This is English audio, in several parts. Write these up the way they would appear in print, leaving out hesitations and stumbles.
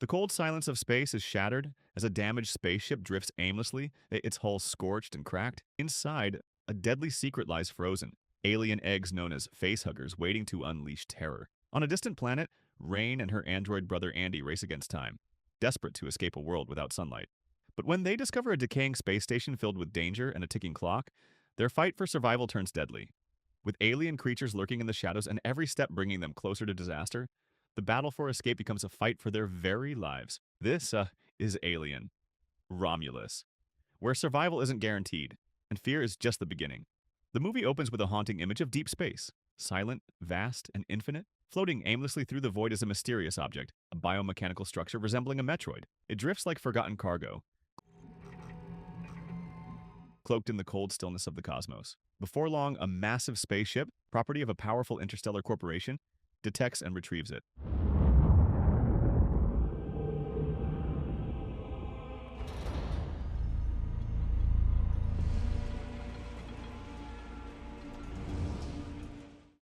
The cold silence of space is shattered as a damaged spaceship drifts aimlessly, its hull scorched and cracked. Inside, a deadly secret lies frozen, alien eggs known as facehuggers waiting to unleash terror. On a distant planet, Rain and her android brother Andy race against time, desperate to escape a world without sunlight. But when they discover a decaying space station filled with danger and a ticking clock, their fight for survival turns deadly. With alien creatures lurking in the shadows and every step bringing them closer to disaster, the battle for escape becomes a fight for their very lives. This is Alien, Romulus, where survival isn't guaranteed, and fear is just the beginning. The movie opens with a haunting image of deep space, silent, vast, and infinite. Floating aimlessly through the void is a mysterious object, a biomechanical structure resembling a Metroid. It drifts like forgotten cargo, cloaked in the cold stillness of the cosmos. Before long, a massive spaceship, property of a powerful interstellar corporation, detects and retrieves it.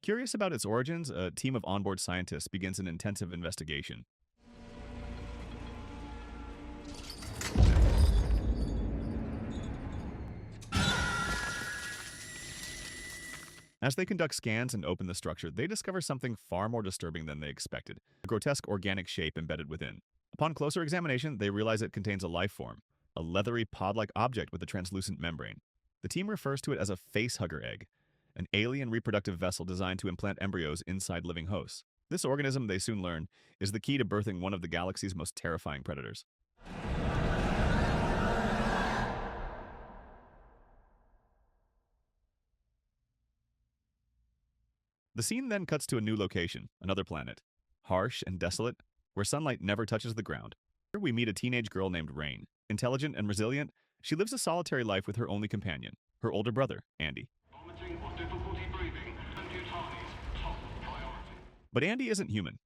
Curious about its origins, a team of onboard scientists begins an intensive investigation. As they conduct scans and open the structure, they discover something far more disturbing than they expected, a grotesque organic shape embedded within. Upon closer examination, they realize it contains a life form, a leathery pod-like object with a translucent membrane. The team refers to it as a facehugger egg, an alien reproductive vessel designed to implant embryos inside living hosts. This organism, they soon learn, is the key to birthing one of the galaxy's most terrifying predators. The scene then cuts to a new location, another planet, harsh and desolate, where sunlight never touches the ground. Here we meet a teenage girl named Rain. Intelligent and resilient, she lives a solitary life with her only companion, her older brother, Andy. But Andy isn't human.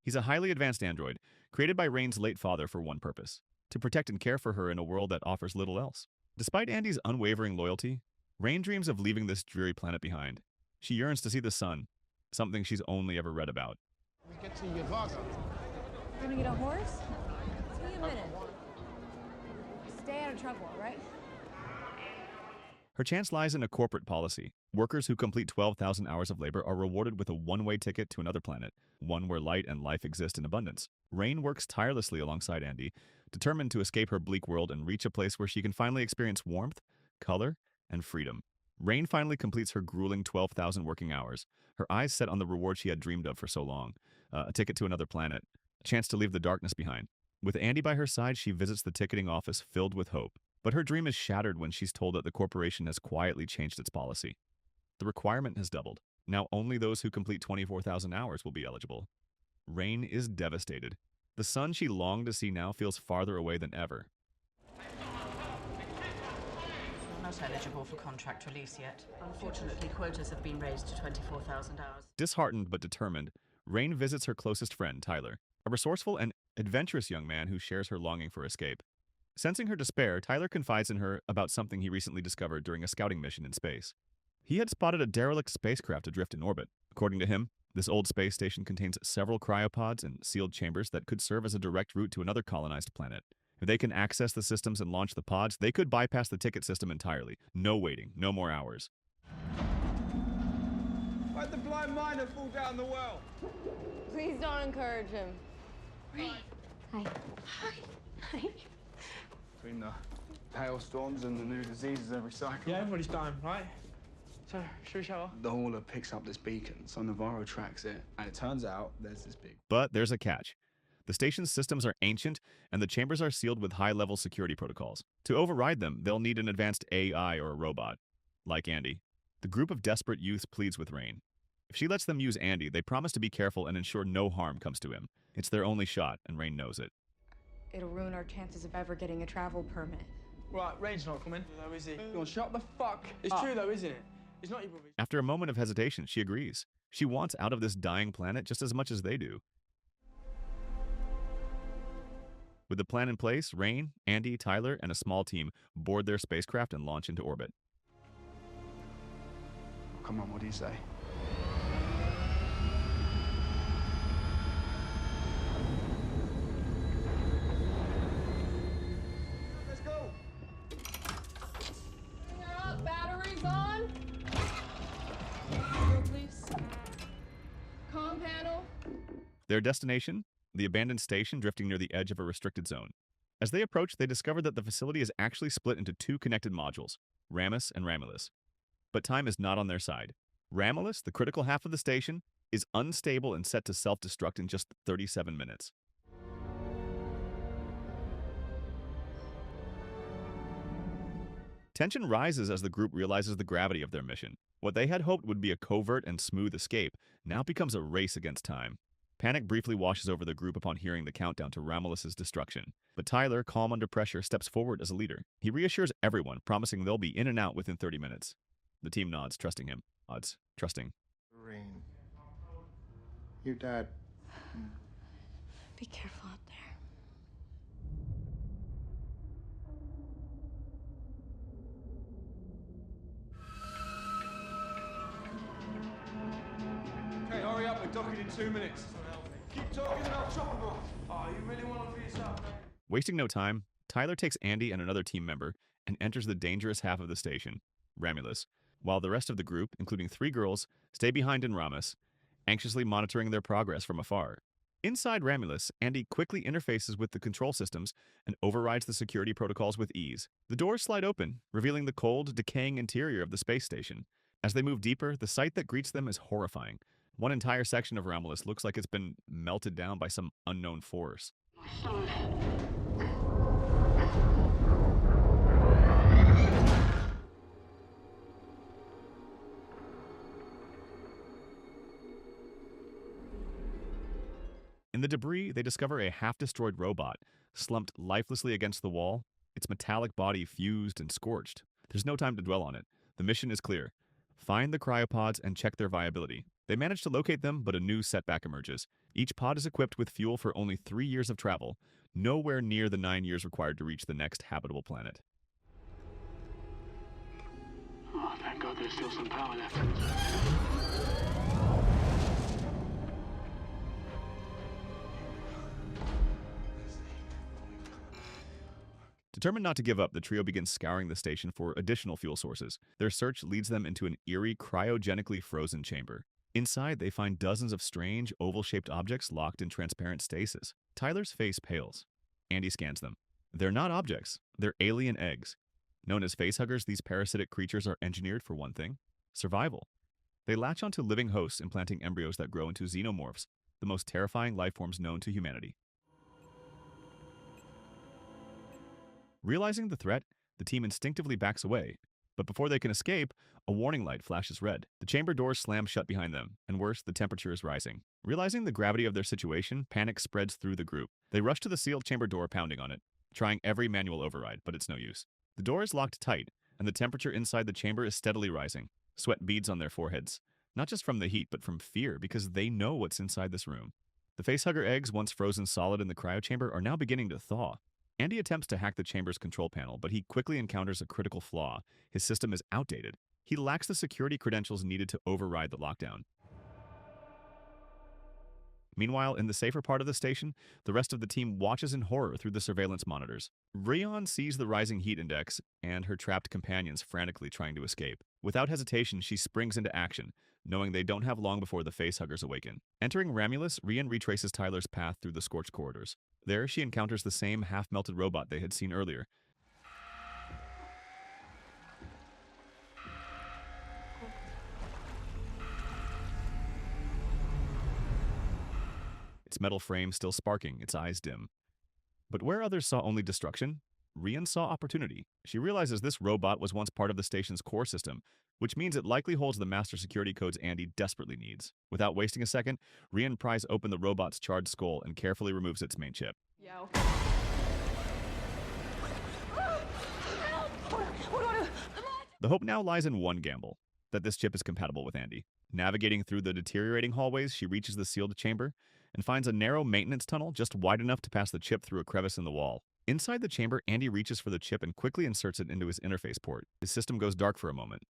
He's a highly advanced android, created by Rain's late father for one purpose: to protect and care for her in a world that offers little else. Despite Andy's unwavering loyalty, Rain dreams of leaving this dreary planet behind. She yearns to see the sun, something she's only ever read about. We get to Yavaga. You're gonna get a horse? Give me a minute. Stay out of trouble, all right? Her chance lies in a corporate policy. Workers who complete 12,000 hours of labor are rewarded with a one-way ticket to another planet, one where light and life exist in abundance. Rain works tirelessly alongside Andy, determined to escape her bleak world and reach a place where she can finally experience warmth, color, and freedom. Rain finally completes her grueling 12,000 working hours, her eyes set on the reward she had dreamed of for so long, a ticket to another planet, a chance to leave the darkness behind. With Andy by her side, she visits the ticketing office filled with hope. But her dream is shattered when she's told that the corporation has quietly changed its policy. The requirement has doubled. Now only those who complete 24,000 hours will be eligible. Rain is devastated. The sun she longed to see now feels farther away than ever. Not eligible for contract release yet. Unfortunately, quotas have been raised to 24,000 hours. Disheartened but determined, Rain visits her closest friend, Tyler, a resourceful and adventurous young man who shares her longing for escape. Sensing her despair, Tyler confides in her about something he recently discovered during a scouting mission in space. He had spotted a derelict spacecraft adrift in orbit. According to him, this old space station contains several cryopods and sealed chambers that could serve as a direct route to another colonized planet. If they can access the systems and launch the pods, they could bypass the ticket system entirely. No waiting, no more hours. Why'd the blind miner fall down the well? Please don't encourage him. Hi. Hi. Hi. Between the hailstorms and the new diseases every cycle. Yeah, everybody's dying, right? So, should we shower? The hauler picks up this beacon, so Navarro tracks it, and it turns out there's this big... But there's a catch. The station's systems are ancient, and the chambers are sealed with high-level security protocols. To override them, they'll need an advanced AI or a robot. Like Andy. The group of desperate youths pleads with Rain. If she lets them use Andy, they promise to be careful and ensure no harm comes to him. It's their only shot, and Rain knows it. It'll ruin our chances of ever getting a travel permit. Right, Rain's not coming, though, is he? You'll shut the fuck It's true, though, isn't it? It's not your brother. After a moment of hesitation, she agrees. She wants out of this dying planet just as much as they do. With the plan in place, Rain, Andy, Tyler, and a small team board their spacecraft and launch into orbit. Come on, what do you say? Their destination? The abandoned station drifting near the edge of a restricted zone. As they approach, they discover that the facility is actually split into two connected modules, Ramus and Romulus. But time is not on their side. Romulus, the critical half of the station, is unstable and set to self-destruct in just 37 minutes. Tension rises as the group realizes the gravity of their mission. What they had hoped would be a covert and smooth escape now becomes a race against time. Panic briefly washes over the group upon hearing the countdown to Romulus's destruction. But Tyler, calm under pressure, steps forward as a leader. He reassures everyone, promising they'll be in and out within 30 minutes. The team nods, trusting him. Trusting. Rain. Your dad. Be careful out there. Okay, hurry up, we're docking in 2 minutes. Keep talking and I'll chop them off. Oh, you really want to piece up? Wasting no time, Tyler takes Andy and another team member and enters the dangerous half of the station, Romulus, while the rest of the group, including 3 girls, stay behind in Ramus, anxiously monitoring their progress from afar. Inside Romulus, Andy quickly interfaces with the control systems and overrides the security protocols with ease. The doors slide open, revealing the cold, decaying interior of the space station. As they move deeper, the sight that greets them is horrifying. One entire section of Romulus looks like it's been melted down by some unknown force. In the debris, they discover a half-destroyed robot, slumped lifelessly against the wall, its metallic body fused and scorched. There's no time to dwell on it. The mission is clear. Find the cryopods and check their viability. They manage to locate them, but a new setback emerges. Each pod is equipped with fuel for only 3 years of travel, nowhere near the 9 years required to reach the next habitable planet. Oh, thank God there's still some power left. Determined not to give up, the trio begins scouring the station for additional fuel sources. Their search leads them into an eerie, cryogenically frozen chamber. Inside, they find dozens of strange, oval-shaped objects locked in transparent stasis. Tyler's face pales. Andy scans them. They're not objects. They're alien eggs. Known as facehuggers, these parasitic creatures are engineered for one thing: survival. They latch onto living hosts, implanting embryos that grow into xenomorphs, the most terrifying life forms known to humanity. Realizing the threat, the team instinctively backs away. But before they can escape, a warning light flashes red. The chamber doors slam shut behind them, and worse, the temperature is rising. Realizing the gravity of their situation, panic spreads through the group. They rush to the sealed chamber door, pounding on it, trying every manual override, but it's no use. The door is locked tight, and the temperature inside the chamber is steadily rising. Sweat beads on their foreheads, not just from the heat, but from fear, because they know what's inside this room. The facehugger eggs, once frozen solid in the cryo chamber, are now beginning to thaw. Andy attempts to hack the chamber's control panel, but he quickly encounters a critical flaw. His system is outdated. He lacks the security credentials needed to override the lockdown. Meanwhile, in the safer part of the station, the rest of the team watches in horror through the surveillance monitors. Rion sees the rising heat index and her trapped companions frantically trying to escape. Without hesitation, she springs into action, knowing they don't have long before the facehuggers awaken. Entering Romulus, Rion retraces Tyler's path through the scorched corridors. There, she encounters the same half-melted robot they had seen earlier. Its metal frame still sparking, its eyes dim. But where others saw only destruction, Rian saw opportunity. She realizes this robot was once part of the station's core system, which means it likely holds the master security codes Andy desperately needs. Without wasting a second, Rian pries open the robot's charred skull and carefully removes its main chip. Yo. The hope now lies in one gamble, that this chip is compatible with Andy. Navigating through the deteriorating hallways, she reaches the sealed chamber and finds a narrow maintenance tunnel just wide enough to pass the chip through a crevice in the wall. Inside the chamber, Andy reaches for the chip and quickly inserts it into his interface port. His system goes dark for a moment.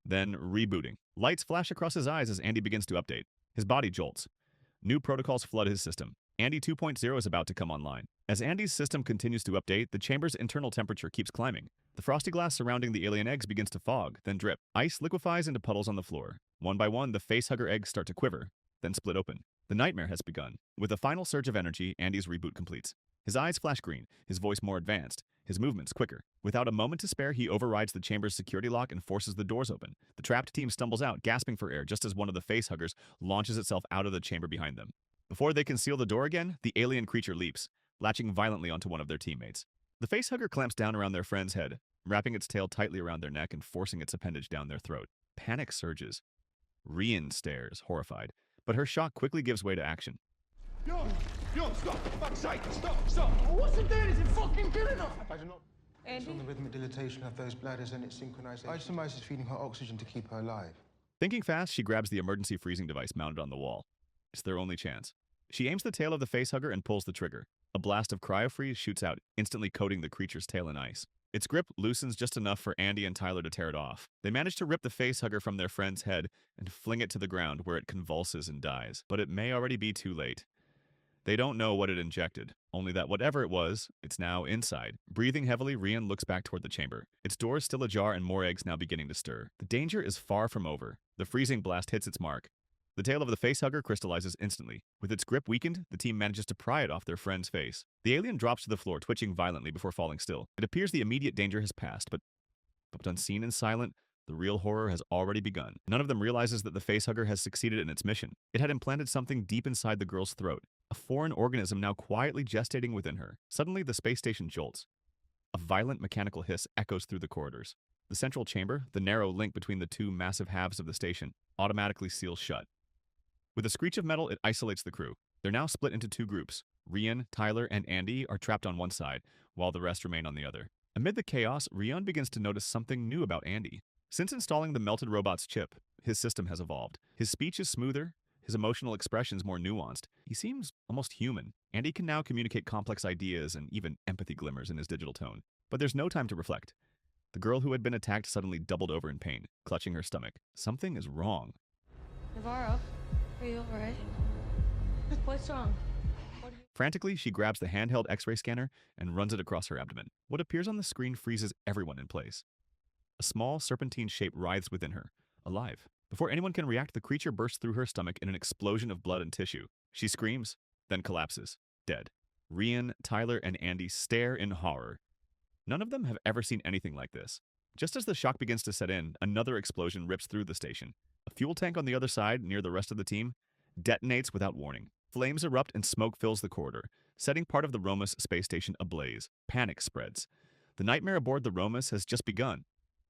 Then, rebooting. Lights flash across his eyes as Andy begins to update. His body jolts. New protocols flood his system. Andy 2.0 is about to come online. As Andy's system continues to update, the chamber's internal temperature keeps climbing. The frosty glass surrounding the alien eggs begins to fog, then drip. Ice liquefies into puddles on the floor. One by one, the facehugger eggs start to quiver, then split open. The nightmare has begun. With a final surge of energy, Andy's reboot completes. His eyes flash green, his voice more advanced, his movements quicker. Without a moment to spare, he overrides the chamber's security lock and forces the doors open. The trapped team stumbles out, gasping for air, just as one of the facehuggers launches itself out of the chamber behind them. Before they can seal the door again, the alien creature leaps, latching violently onto one of their teammates. The facehugger clamps down around their friend's head, wrapping its tail tightly around their neck and forcing its appendage down their throat. Panic surges. Rian stares, horrified, but her shock quickly gives way to action. Yo, stop! For fuck's sake, stop! What's it doing? Is it fucking killing us? I do not. Andy? It's on the rhythmic dilatation of those bladders and its synchronization. Isomize is feeding her oxygen to keep her alive. Thinking fast, she grabs the emergency freezing device mounted on the wall. It's their only chance. She aims the tail of the facehugger and pulls the trigger. A blast of cryofreeze shoots out, instantly coating the creature's tail in ice. Its grip loosens just enough for Andy and Tyler to tear it off. They manage to rip the facehugger from their friend's head and fling it to the ground where it convulses and dies. But it may already be too late. They don't know what it injected, only that whatever it was, it's now inside. Breathing heavily, Rian looks back toward the chamber. Its door is still ajar and more eggs now beginning to stir. The danger is far from over. The freezing blast hits its mark. The tail of the facehugger crystallizes instantly. With its grip weakened, the team manages to pry it off their friend's face. The alien drops to the floor, twitching violently before falling still. It appears the immediate danger has passed, but unseen and silent, the real horror has already begun. None of them realizes that the facehugger has succeeded in its mission. It had implanted something deep inside the girl's throat, a foreign organism now quietly gestating within her. Suddenly, the space station jolts. A violent mechanical hiss echoes through the corridors. The central chamber, the narrow link between the two massive halves of the station, automatically seals shut. With a screech of metal, it isolates the crew. They're now split into two groups. Rian, Tyler, and Andy are trapped on one side, while the rest remain on the other. Amid the chaos, Rian begins to notice something new about Andy. Since installing the melted robot's chip, his system has evolved. His speech is smoother, his emotional expressions more nuanced. He seems almost human. Andy can now communicate complex ideas and even empathy glimmers in his digital tone. But there's no time to reflect. The girl who had been attacked suddenly doubled over in pain, clutching her stomach. Something is wrong. Navarro, are you alright? What's wrong? Frantically, she grabs the handheld X-ray scanner and runs it across her abdomen. What appears on the screen freezes everyone in place. A small, serpentine shape writhes within her, alive. Before anyone can react, the creature bursts through her stomach in an explosion of blood and tissue. She screams, then collapses, dead. Rian, Tyler, and Andy stare in horror. None of them have ever seen anything like this. Just as the shock begins to set in, another explosion rips through the station. A fuel tank on the other side, near the rest of the team, detonates without warning. Flames erupt and smoke fills the corridor, setting part of the Romulus space station ablaze. Panic spreads. The nightmare aboard the Romulus has just begun,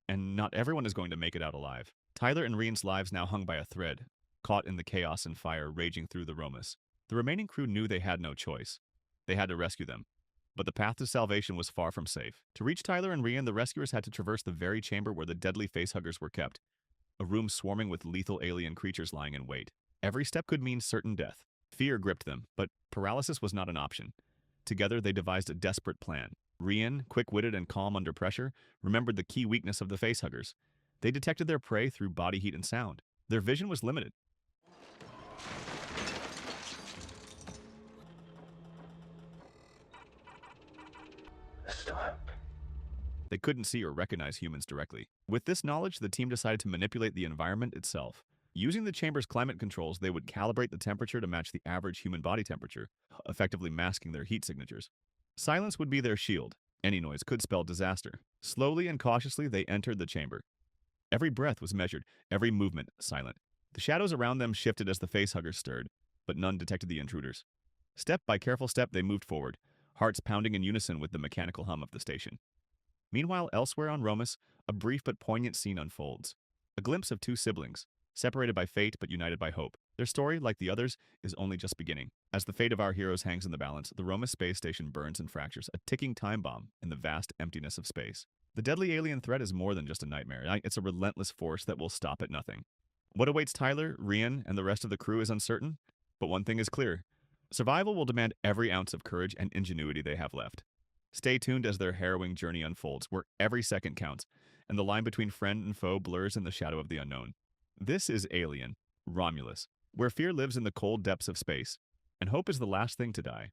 and not everyone is going to make it out alive. Tyler and Rian's lives now hung by a thread, caught in the chaos and fire raging through the Romulus. The remaining crew knew they had no choice. They had to rescue them. But the path to salvation was far from safe. To reach Tyler and Rian, the rescuers had to traverse the very chamber where the deadly facehuggers were kept, a room swarming with lethal alien creatures lying in wait. Every step could mean certain death. Fear gripped them, but paralysis was not an option. Together, they devised a desperate plan. Rian, quick-witted and calm under pressure, remembered the key weakness of the facehuggers. They detected their prey through body heat and sound. Their vision was limited. Stop. They couldn't see or recognize humans directly. With this knowledge, the team decided to manipulate the environment itself. Using the chamber's climate controls, they would calibrate the temperature to match the average human body temperature, effectively masking their heat signatures. Silence would be their shield. Any noise could spell disaster. Slowly and cautiously, they entered the chamber. Every breath was measured, every movement silent. The shadows around them shifted as the facehuggers stirred, but none detected the intruders. Step by careful step, they moved forward, hearts pounding in unison with the mechanical hum of the station. Meanwhile, elsewhere on Romulus, a brief but poignant scene unfolds. A glimpse of two siblings, separated by fate but united by hope. Their story, like the others, is only just beginning. As the fate of our heroes hangs in the balance, the Romulus space station burns and fractures, a ticking time bomb in the vast emptiness of space. The deadly alien threat is more than just a nightmare. It's a relentless force that will stop at nothing. What awaits Tyler, Rian, and the rest of the crew is uncertain, but one thing is clear. Survival will demand every ounce of courage and ingenuity they have left. Stay tuned as their harrowing journey unfolds, where every second counts, and the line between friend and foe blurs in the shadow of the unknown. This is Alien, Romulus, where fear lives in the cold depths of space, and hope is the last thing to die.